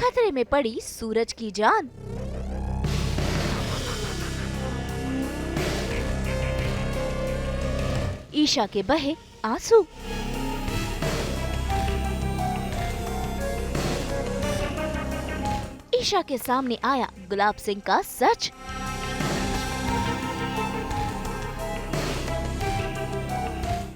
खतरे में पड़ी सूरज की जान। ईशा के बहे आंसू। ईशा के सामने आया गुलाब सिंह का सच।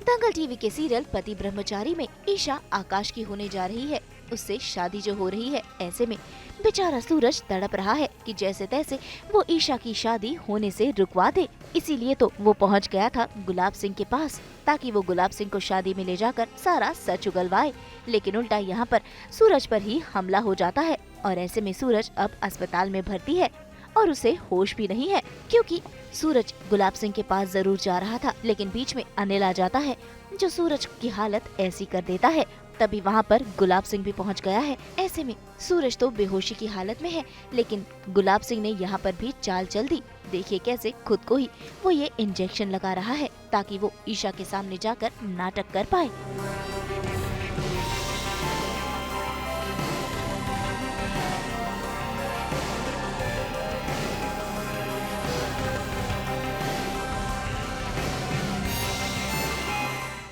दंगल टीवी के सीरियल पति ब्रह्मचारी में ईशा आकाश की होने जा रही है। उससे शादी जो हो रही है, ऐसे में बेचारा सूरज तड़प रहा है कि जैसे तैसे वो ईशा की शादी होने से रुकवा दे। इसीलिए तो वो पहुंच गया था गुलाब सिंह के पास, ताकि वो गुलाब सिंह को शादी में ले जाकर सारा सच उगलवाए। लेकिन उल्टा यहाँ पर सूरज पर ही हमला हो जाता है और ऐसे में सूरज अब अस्पताल में भर्ती है और उसे होश भी नहीं है, क्योंकि सूरज गुलाब सिंह के पास जरूर जा रहा था, लेकिन बीच में अनिल आ जाता है जो सूरज की हालत ऐसी कर देता है। तभी वहाँ पर गुलाब सिंह भी पहुँच गया है। ऐसे में सूरज तो बेहोशी की हालत में है, लेकिन गुलाब सिंह ने यहाँ पर भी चाल चल दी। देखिए कैसे खुद को ही वो ये इंजेक्शन लगा रहा है ताकि वो ईशा के सामने जाकर नाटक कर पाए।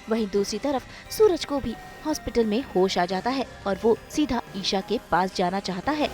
वहीं दूसरी तरफ सूरज को भी हॉस्पिटल में होश आ जाता है और वो सीधा ईशा के पास जाना चाहता है।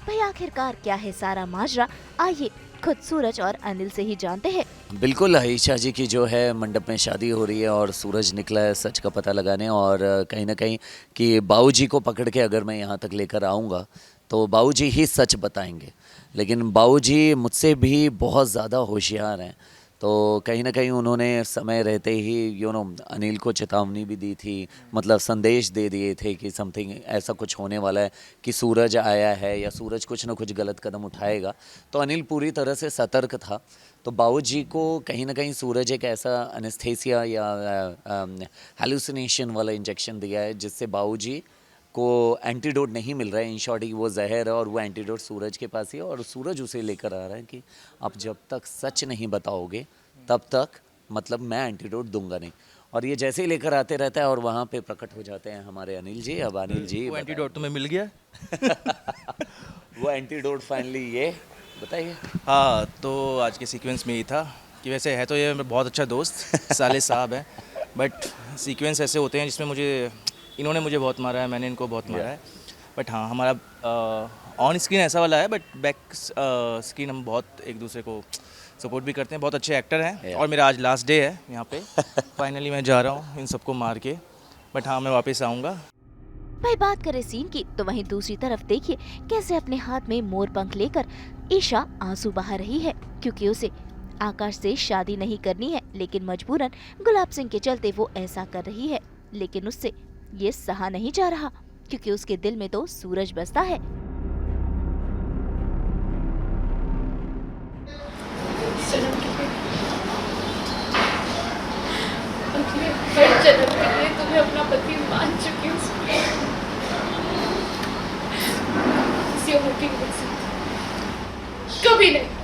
भाई आखिरकार क्या है सारा माजरा, आइए खुद सूरज और अनिल से ही जानते हैं। बिल्कुल, ईशा जी की जो है मंडप में शादी हो रही है और सूरज निकला है सच का पता लगाने, और कहीं ना कहीं कि बाऊजी को पकड़ के अगर मैं यहाँ तक लेकर आऊँगा तो बाऊजी ही सच बताएंगे। लेकिन बाऊजी मुझसे भी बहुत ज़्यादा होशियार हैं, तो कहीं ना कहीं उन्होंने समय रहते ही अनिल को चेतावनी भी दी थी, मतलब संदेश दे दिए थे कि समथिंग ऐसा कुछ होने वाला है कि सूरज आया है या सूरज कुछ ना कुछ गलत कदम उठाएगा। तो अनिल पूरी तरह से सतर्क था। तो बाऊजी को कहीं ना कहीं सूरज एक ऐसा एनेस्थेसिया या हैलुसिनेशन वाला इंजेक्शन दिया है जिससे बाऊजी को एंटीडोट नहीं मिल रहा है। इन शॉर्ट वो जहर है और वो एंटीडोट सूरज के पास ही है और सूरज उसे लेकर आ रहा है कि आप जब तक सच नहीं बताओगे तब तक मतलब मैं एंटीडोट दूंगा नहीं। और ये जैसे ही लेकर आते रहता है और वहाँ पे प्रकट हो जाते हैं हमारे अनिल जी। अब अनिल जी वो एंटीडोट तुम्हें मिल गया? वो एंटीडोट फाइनली ये बताइए। हाँ, तो आज के सीक्वेंस में ही था कि वैसे है तो ये मेरा बहुत अच्छा दोस्त साले साहब है, बट सीक्वेंस ऐसे होते हैं जिसमें इन्होंने मुझे बहुत मारा है, मैंने इनको बहुत मारा है। बट हाँ, हमारा ऑन स्क्रीन ऐसा वाला है, बट बैक स्क्रीन हम बहुत एक दूसरे को सपोर्ट भी करते हैं। बहुत अच्छे एक्टर हैं और मेरा आज लास्ट डे है यहाँ पे। फाइनली मैं जा रहा हूँ इन सबको मार के, बट हाँ मैं वापस आऊँगा। भाई बात करें सीन की तो वहीं दूसरी तरफ देखिए कैसे अपने हाथ में मोर पंख लेकर ईशा आंसू बहा रही है, क्योंकि उसे आकाश से शादी नहीं करनी है, लेकिन मजबूरन गुलाब सिंह के चलते वो ऐसा कर रही है। लेकिन उससे ये सहा नहीं जा रहा, क्योंकि उसके दिल में तो सूरज बसता है। हर जन्म के लिए तुम्हें अपना पति मान चुकी हूँ। कभी नहीं।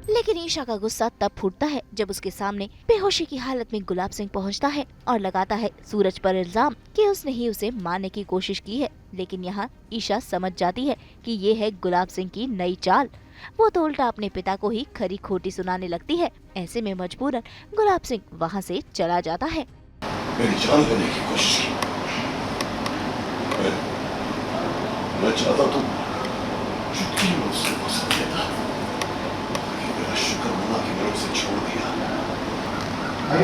लेकिन ईशा का गुस्सा तब फूटता है जब उसके सामने बेहोशी की हालत में गुलाब सिंह पहुंचता है और लगाता है सूरज पर इल्जाम कि उसने ही उसे मारने की कोशिश की है। लेकिन यहाँ ईशा समझ जाती है कि ये है गुलाब सिंह की नई चाल। वो तो उल्टा अपने पिता को ही खरी खोटी सुनाने लगती है। ऐसे में मजबूरन गुलाब सिंह वहाँ से चला जाता है। मेरी जान लेने की कोशिश की। मैं चाहता तो चुटकी में उससे पसंद लेता। मेरा शुक्र मना कि मैंने उसे छोड़ दिया।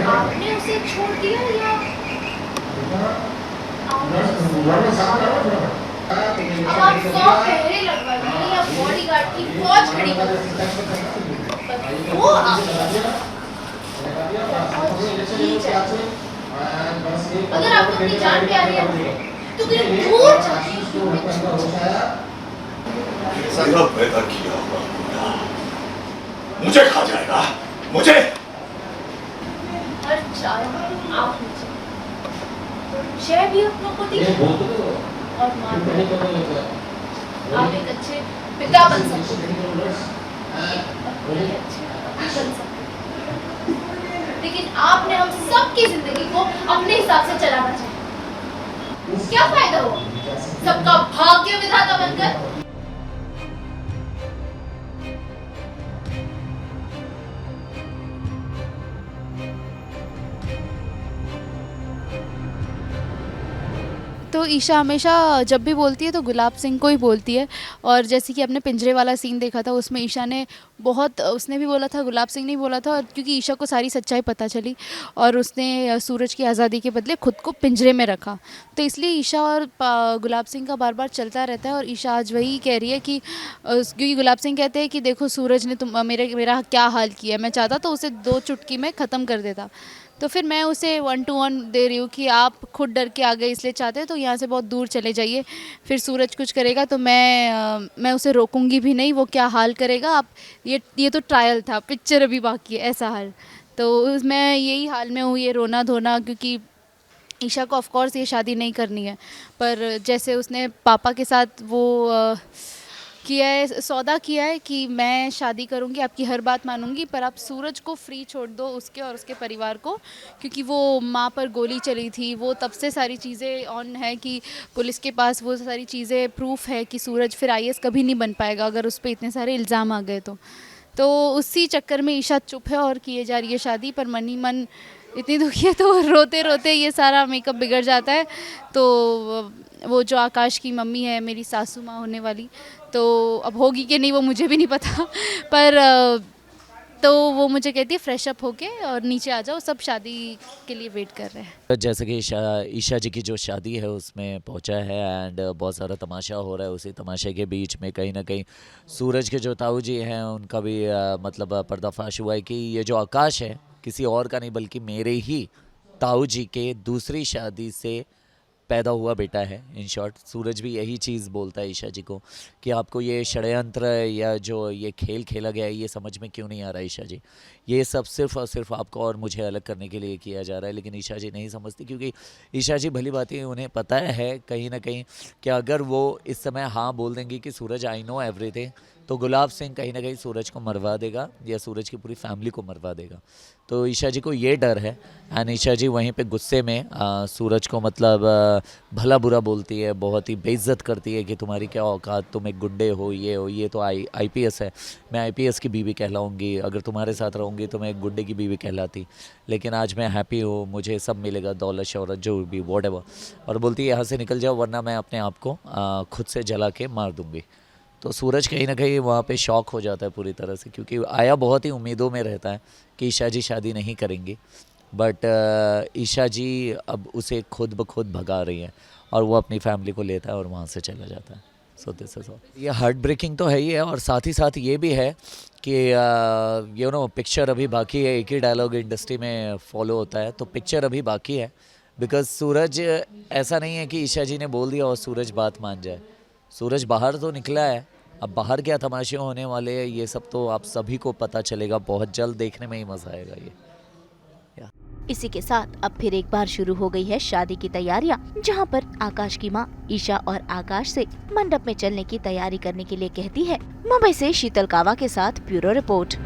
आपने उसे छोड़ दिया या अब आप 100 पहरे लगवा दिए या बॉडीगार्ड की फौज खड़ी कर दी। वो अगर आपको अपनी जान प्यारी है तो कहीं दूर मेरा पैदा किया हुआ मुर्गा मुझे खा जाएगा। मुझे हर चाल आप मुझे जय भी अपनों को दी और मान आप एक अच्छे पिता बन सकते हैं, एक अच्छे पति बन सकते हैं, लेकिन आपने हम सबकी जिंदगी को अपने हिसाब से चलाना चाहिए। क्या फायदा हुआ सबका भाग्य विधाता बनकर? तो ईशा हमेशा जब भी बोलती है तो गुलाब सिंह को ही बोलती है। और जैसे कि आपने पिंजरे वाला सीन देखा था, उसमें ईशा ने बहुत, उसने भी बोला था, गुलाब सिंह ने भी बोला था, और क्योंकि ईशा को सारी सच्चाई पता चली और उसने सूरज की आज़ादी के बदले खुद को पिंजरे में रखा, तो इसलिए ईशा और गुलाब सिंह का बार बार चलता रहता है। और ईशा आज वही कह रही है कि क्योंकि गुलाब सिंह कहते हैं कि देखो सूरज ने मेरा क्या हाल किया, मैं चाहता तो उसे 2 चुटकी में ख़त्म कर देता, तो फिर मैं उसे 1 to 1 दे रही हूँ कि आप खुद डर के आ गए इसलिए चाहते हैं तो यहाँ से बहुत दूर चले जाइए, फिर सूरज कुछ करेगा तो मैं उसे रोकूंगी भी नहीं, वो क्या हाल करेगा, आप ये तो ट्रायल था, पिक्चर अभी बाकी है, ऐसा हाल। तो मैं यही हाल में हूँ, ये रोना धोना, क्योंकि ईशा को ऑफ कोर्स ये शादी नहीं करनी है, पर जैसे उसने पापा के साथ वो किया है, सौदा किया है कि मैं शादी करूंगी, आपकी हर बात मानूंगी, पर आप सूरज को फ्री छोड़ दो, उसके और उसके परिवार को, क्योंकि वो माँ पर गोली चली थी, वो तब से सारी चीज़ें ऑन है कि पुलिस के पास वो सारी चीज़ें प्रूफ है कि सूरज फिर IAS कभी नहीं बन पाएगा अगर उस पर इतने सारे इल्ज़ाम आ गए तो उसी चक्कर में ईशा चुप है और किए जा रही है शादी, पर मन ही मन इतनी दुखी है तो रोते रोते ये सारा मेकअप बिगड़ जाता है। तो वो जो आकाश की मम्मी है, मेरी सासू माँ होने वाली, तो अब होगी कि नहीं वो मुझे भी नहीं पता, पर तो वो मुझे कहती है फ्रेश अप होके और नीचे आ जाओ, सब शादी के लिए वेट कर रहे हैं। जैसे कि ईशा जी की जो शादी है उसमें पहुंचा है एंड बहुत सारा तमाशा हो रहा है। उसी तमाशे के बीच में कहीं ना कहीं सूरज के जो ताऊ जी हैं उनका भी मतलब पर्दाफाश हुआ है कि ये जो आकाश है किसी और का नहीं बल्कि मेरे ही ताऊ जी के दूसरी शादी से पैदा हुआ बेटा है। इन शॉर्ट सूरज भी यही चीज़ बोलता है ईशा जी को कि आपको ये षड्यंत्र या जो ये खेल खेला गया है ये समझ में क्यों नहीं आ रहा ईशा जी, ये सब सिर्फ और सिर्फ आपको और मुझे अलग करने के लिए किया जा रहा है। लेकिन ईशा जी नहीं समझती, क्योंकि ईशा जी भली बात है, उन्हें पता है कहीं ना कहीं कि अगर वो इस समय हाँ बोल देंगी कि सूरज आई नो एवरीथिंग, तो गुलाब सिंह कहीं ना कहीं सूरज को मरवा देगा या सूरज की पूरी फैमिली को मरवा देगा। तो ईशा जी को ये डर है एंड ईशा जी वहीं पे गुस्से में सूरज को मतलब भला बुरा बोलती है, बहुत ही बेइज्जत करती है कि तुम्हारी क्या औकात, तुम एक गुंडे हो, ये तो IPS है, मैं IPS की बीवी कहलाऊंगी, अगर तुम्हारे साथ रहूंगी तो मैं एक गुंडे की बीवी कहलाती, लेकिन आज मैं हैप्पी हूँ, मुझे सब मिलेगा, दौलत शौहरत जो भी व्हाटएवर, और बोलती है यहाँ से निकल जाओ वरना मैं अपने आप को खुद से जला के मार दूंगी। तो सूरज कहीं ना कहीं वहाँ पे शॉक हो जाता है पूरी तरह से, क्योंकि आया बहुत ही उम्मीदों में रहता है कि ईशा जी शादी नहीं करेंगी, बट ईशा जी अब उसे खुद ब खुद भगा रही है और वो अपनी फैमिली को लेता है और वहाँ से चला जाता है। So this is all. ये हार्ट ब्रेकिंग तो है ही है, और साथ ही साथ ये भी है कि यू नो पिक्चर अभी बाकी है, एक ही डायलॉग इंडस्ट्री में फॉलो होता है, तो पिक्चर अभी बाकी है, बिकॉज सूरज ऐसा नहीं है कि ईशा जी ने बोल दिया और सूरज बात मान जाए। सूरज बाहर तो निकला है, अब बाहर क्या तमाशे होने वाले हैं ये सब तो आप सभी को पता चलेगा, बहुत जल्द देखने में ही मजा आएगा ये। इसी के साथ अब फिर एक बार शुरू हो गई है शादी की तैयारियां, जहां पर आकाश की मां ईशा और आकाश से मंडप में चलने की तैयारी करने के लिए कहती है। मुंबई से शीतल कावा के साथ ब्यूरो रिपोर्ट।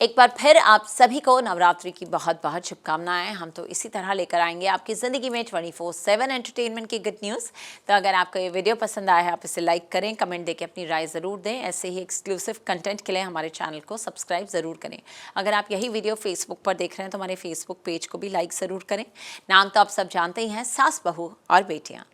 एक बार फिर आप सभी को नवरात्रि की बहुत बहुत शुभकामनाएं। हम तो इसी तरह लेकर आएंगे आपकी ज़िंदगी में 24/7 एंटरटेनमेंट की गुड न्यूज़। तो अगर आपको ये वीडियो पसंद आया है आप इसे लाइक करें, कमेंट देके अपनी राय ज़रूर दें। ऐसे ही एक्सक्लूसिव कंटेंट के लिए हमारे चैनल को सब्सक्राइब ज़रूर करें। अगर आप यही वीडियो फेसबुक पर देख रहे हैं तो हमारे फेसबुक पेज को भी लाइक ज़रूर करें। नाम तो आप सब जानते ही हैं, सास बहू और बेटियाँ।